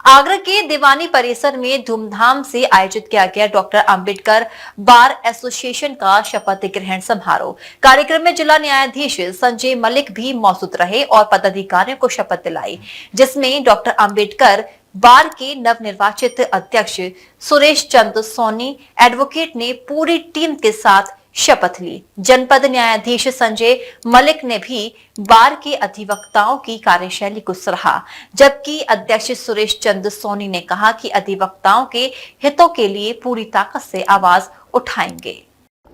आगरा के दीवानी परिसर में धूमधाम से आयोजित किया गया डॉक्टर अंबेडकर बार एसोसिएशन का शपथ ग्रहण समारोह। कार्यक्रम में जिला न्यायाधीश संजय मलिक भी मौजूद रहे और पदाधिकारियों को शपथ दिलाई, जिसमें डॉक्टर अंबेडकर बार के नवनिर्वाचित अध्यक्ष सुरेश चंद्र सोनी एडवोकेट ने पूरी टीम के साथ शपथ ली। जनपद न्यायाधीश संजय मलिक ने भी बार के अधिवक्ताओं की कार्यशैली को सराहा, जबकि अध्यक्ष सुरेश चंद्र सोनी ने कहा कि अधिवक्ताओं के हितों के लिए पूरी ताकत से आवाज उठाएंगे।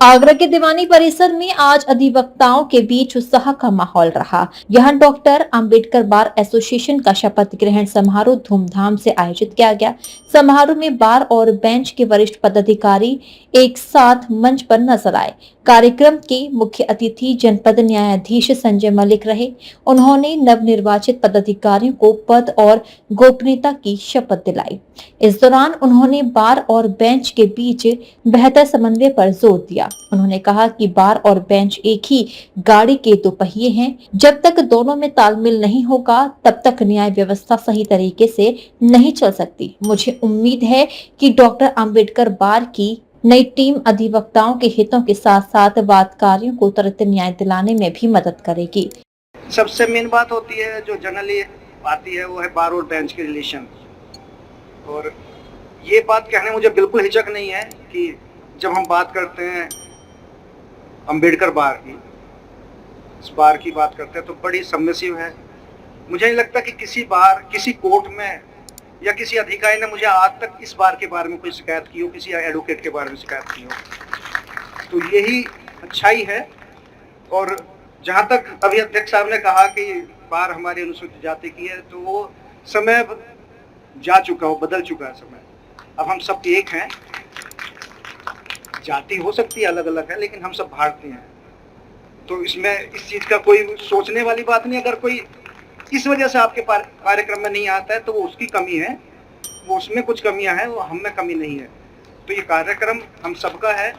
आगरा के दीवानी परिसर में आज अधिवक्ताओं के बीच उत्साह का माहौल रहा। यहां डॉक्टर अंबेडकर बार एसोसिएशन का शपथ ग्रहण समारोह धूमधाम से आयोजित किया गया। समारोह में बार और बेंच के वरिष्ठ पदाधिकारी एक साथ मंच पर नजर आए। कार्यक्रम के मुख्य अतिथि जनपद न्यायाधीश संजय मलिक रहे। उन्होंने नवनिर्वाचित पदाधिकारियों को पद और गोपनीयता की शपथ दिलाई। इस दौरान उन्होंने बार और बेंच के बीच बेहतर समन्वय पर जोर दिया। उन्होंने कहा कि बार और बेंच एक ही गाड़ी के दो पहिए हैं। जब तक दोनों में तालमेल नहीं होगा, तब तक न्याय व्यवस्था सही तरीके से नहीं चल सकती। मुझे उम्मीद है कि डॉक्टर अंबेडकर बार की नई टीम अधिवक्ताओं के हितों के साथ साथ वादकारियों को तुरंत न्याय दिलाने में भी मदद करेगी। सबसे मेन बात होती है जो जनरली आती है वो है बार और बेंच के रिलेशन। और ये बात कहने मुझे बिल्कुल हिचक नहीं है कि जब हम बात करते हैं अंबेडकर बार की, इस बार की बात करते हैं तो बड़ी सबमिसिव है। मुझे नहीं लगता कि किसी कोर्ट में या किसी अधिकारी ने मुझे आज तक इस बार के बारे में कोई शिकायत की हो, किसी एडवोकेट के बारे में शिकायत की हो। तो यही अच्छाई है। और जहाँ तक अभी अध्यक्ष साहब ने कहा कि बार हमारी अनुसूचित जाति की है, तो वो समय जा चुका हो, बदल चुका है समय। अब हम सब एक हैं। जाति हो सकती है अलग अलग है, लेकिन हम सब भारतीय हैं। तो इसमें इस चीज का कोई सोचने वाली बात नहीं। अगर कोई इस वजह से आपके कार्यक्रम में नहीं आता है तो वो उसकी कमी है, वो उसमें कुछ कमियां हैं, वो हम में कमी नहीं है। तो ये कार्यक्रम हम सबका है।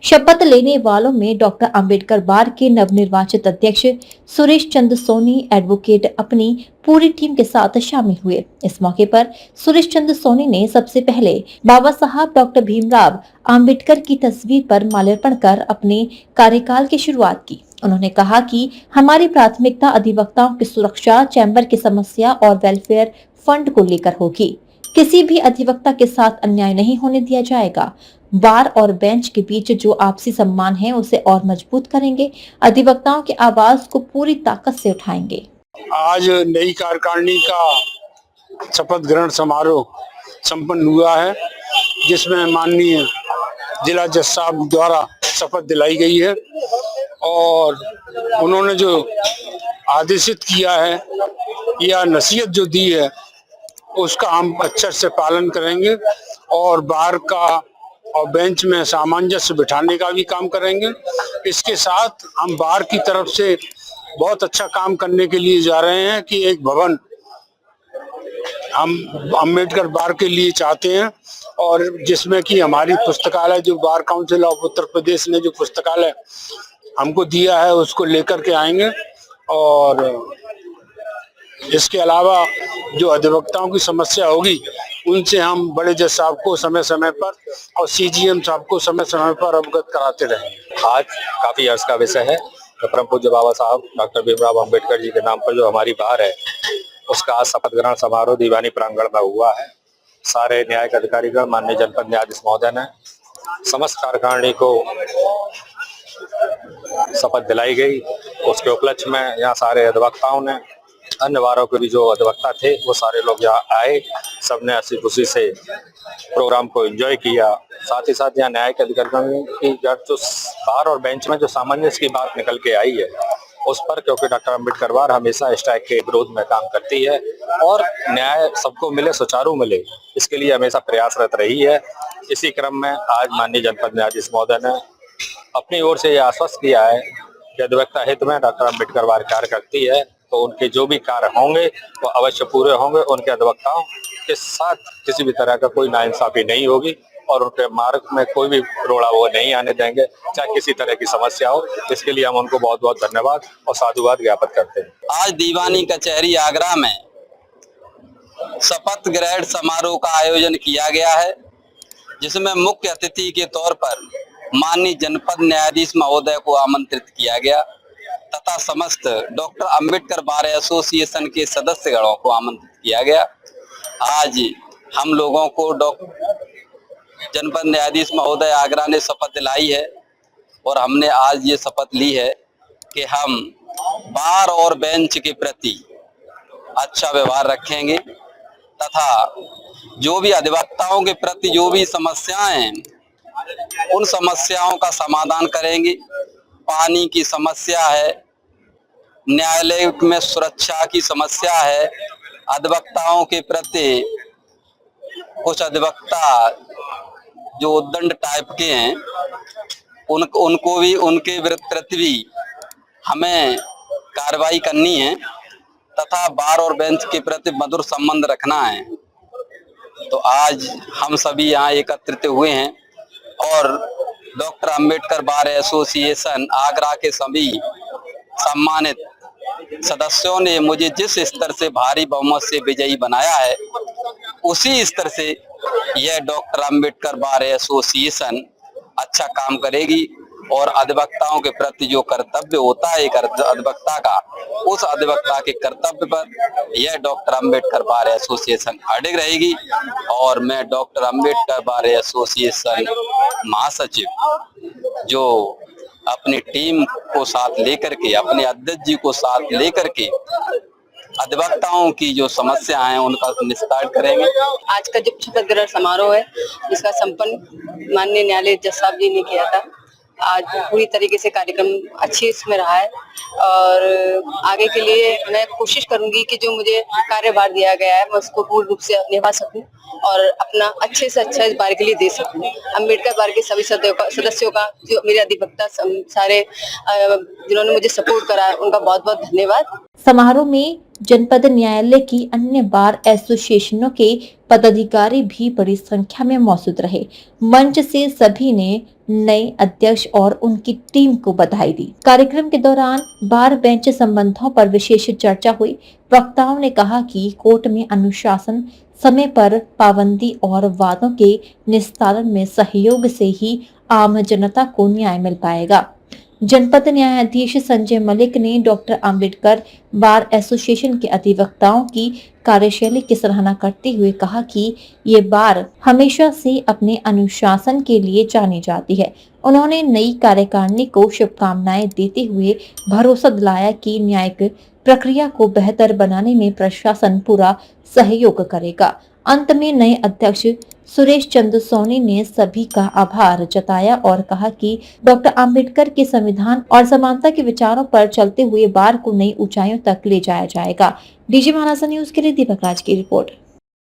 शपथ लेने वालों में डॉक्टर अंबेडकर बार के नवनिर्वाचित अध्यक्ष सुरेश चंद्र सोनी एडवोकेट अपनी पूरी टीम के साथ शामिल हुए। इस मौके पर सुरेश चंद्र सोनी ने सबसे पहले बाबा साहब डॉक्टर भीमराव अंबेडकर की तस्वीर पर माल्यार्पण कर अपने कार्यकाल की शुरुआत की। उन्होंने कहा कि हमारी प्राथमिकता अधिवक्ताओं की सुरक्षा, चैम्बर की समस्या और वेलफेयर फंड को लेकर होगी। किसी भी अधिवक्ता के साथ अन्याय नहीं होने दिया जाएगा। बार और बेंच के बीच जो आपसी सम्मान है उसे और मजबूत करेंगे। अधिवक्ताओं की आवाज को पूरी ताकत से उठाएंगे। आज नई कार्यकारिणी का शपथ ग्रहण समारोह संपन्न हुआ है, जिसमें माननीय जिला जज साहब द्वारा शपथ दिलाई गई है और उन्होंने जो आदेशित किया है या नसीहत जो दी है उसका हम अच्छे से पालन करेंगे और बार का और बेंच में सामंजस्य बिठाने का भी काम करेंगे। इसके साथ हम बार की तरफ से बहुत अच्छा काम करने के लिए जा रहे हैं कि एक भवन हम अंबेडकर बार के लिए चाहते हैं और जिसमें कि हमारी पुस्तकालय जो bar council of Uttar Pradesh ने जो पुस्तकालय हमको दिया है उसको लेकर के आएंगे। और इसके अलावा जो अधिवक्ताओं की समस्या होगी उनसे हम बड़े जज साहब को समय समय पर और सीजीएम साहब को समय समय पर अवगत कराते रहेंगे। आज काफी हर्ष का विषय है। तो परम पूज्य बाबा साहब डॉक्टर भीमराव अंबेडकर जी के नाम पर जो हमारी बार है उसका आज शपथ ग्रहण समारोह दीवानी प्रांगण में हुआ है। सारे न्यायिक अधिकारीगण, माननीय जनपद न्यायाधीश महोदय ने, समस्त कार्यकारिणी को शपथ दिलाई गई। उसके उपलक्ष्य में यहाँ सारे अधिवक्ताओं ने, अन्य बारों के भी जो अधिवक्ता थे वो सारे लोग यहाँ आए। सबने हंसी खुशी से प्रोग्राम को एंजॉय किया। साथ ही साथ यहाँ न्यायिक अधिकारियों की जो बार और बेंच में जो सामंजस्य की बात निकल के आई है उस पर, क्योंकि डॉक्टर अंबेडकर बार हमेशा स्ट्राइक के विरोध में काम करती है और न्याय सबको मिले, सुचारू मिले, इसके लिए हमेशा प्रयासरत रही है। इसी क्रम में आज माननीय जनपद न्यायाधीश महोदय ने अपनी ओर से यह आश्वस्त किया है कि अधिवक्ता हित में डॉक्टर अंबेडकर बार कार्य करती है, तो उनके जो भी कार्य होंगे वो अवश्य पूरे होंगे। उनके अधिवक्ताओं के साथ किसी भी तरह का कोई नाइंसाफी नहीं होगी और उनके मार्ग में कोई भी रोड़ा वो नहीं आने देंगे, चाहे किसी तरह की समस्या हो। इसके लिए हम उनको बहुत बहुत धन्यवाद और साधुवाद ज्ञापित करते हैं। आज दीवानी कचहरी आगरा में शपथ ग्रहण समारोह का आयोजन किया गया है, जिसमें मुख्य अतिथि के तौर पर माननीय जनपद न्यायाधीश महोदय को आमंत्रित किया गया तथा समस्त डॉक्टर अंबेडकर बार एसोसिएशन के सदस्यगणों को आमंत्रित किया गया। आज हम लोगों को जनपद न्यायाधीश महोदय आगरा ने शपथ दिलाई है और हमने आज ये शपथ ली है कि हम बार और बेंच के प्रति अच्छा व्यवहार रखेंगे तथा जो भी अधिवक्ताओं के प्रति जो भी समस्याएं हैं उन समस्याओं का समाधान करेंगे। पानी की समस्या है, न्यायालय में सुरक्षा की समस्या है, अधिवक्ताओं के प्रति कुछ अधिवक्ता जो उद्दंड टाइप के हैं उनको भी उनके प्रति भी हमें कार्रवाई करनी है तथा बार और बेंच के प्रति मधुर संबंध रखना है। तो आज हम सभी यहाँ एकत्रित हुए हैं और doctor Ambedkar bar association Agra के सभी सम्मानित सदस्यों ने मुझे जिस स्तर से भारी बहुमत से विजयी बनाया है उसी स्तर से यह डॉक्टर अंबेडकर बार एसोसिएशन अच्छा काम करेगी और अधिवक्ताओं के प्रति जो कर्तव्य होता है एक अधिवक्ता का, उस अधिवक्ता के कर्तव्य पर यह डॉक्टर अंबेडकर बार एसोसिएशन अडिग रहेगी। और मैं डॉक्टर अंबेडकर बार एसोसिएशन महासचिव जो अपनी टीम को साथ लेकर के, अपने अध्यक्ष जी को साथ लेकर के अधिवक्ताओं की जो समस्या है उनका निस्तारण करेंगे। आज का जो शपथ ग्रहण समारोह है जिसका संपन्न माननीय न्यायालय जज साहब जी ने किया था, आज पूरी तरीके से कार्यक्रम अच्छे इसमें रहा है और आगे के लिए मैं कोशिश करूंगी कि जो मुझे कार्यभार दिया गया है मैं उसको पूर्ण रूप से निभा सकूं और अपना अच्छे से अच्छा इस बार के लिए दे सकूं। अंबेडकर बार के सभी सदस्यों का, जो मेरे अधिवक्ता सारे जिन्होंने मुझे सपोर्ट करा, उनका बहुत बहुत धन्यवाद। समारोह में जनपद न्यायालय की अन्य बार एसोसिएशनों के पदाधिकारी भी बड़ी संख्या में मौजूद रहे। मंच से सभी ने नए अध्यक्ष और उनकी टीम को बधाई दी। कार्यक्रम के दौरान बार बेंच संबंधों पर विशेष चर्चा हुई। वक्ताओं ने कहा कि कोर्ट में अनुशासन, समय पर पाबंदी और वादों के निस्तारण में सहयोग से ही आम जनता को न्याय मिल पाएगा। जनपद न्यायाधीश संजय मलिक ने डॉक्टर अंबेडकर बार एसोसिएशन के अधिवक्ताओं की कार्यशैली की सराहना करते हुए कहा कि ये बार हमेशा से अपने अनुशासन के लिए जानी जाती है। उन्होंने नई कार्यकारिणी को शुभकामनाएं देते हुए भरोसा दिलाया कि न्यायिक प्रक्रिया को बेहतर बनाने में प्रशासन पूरा सहयोग करेगा। अंत में नए अध्यक्ष सुरेश चंद्र सोनी ने सभी का आभार जताया और कहा कि डॉक्टर अंबेडकर के संविधान और समानता के विचारों पर चलते हुए बार को नई ऊंचाइयों तक ले जाया जाएगा। डीजी महाराष्ट्र न्यूज के लिए दीपक राज की रिपोर्ट।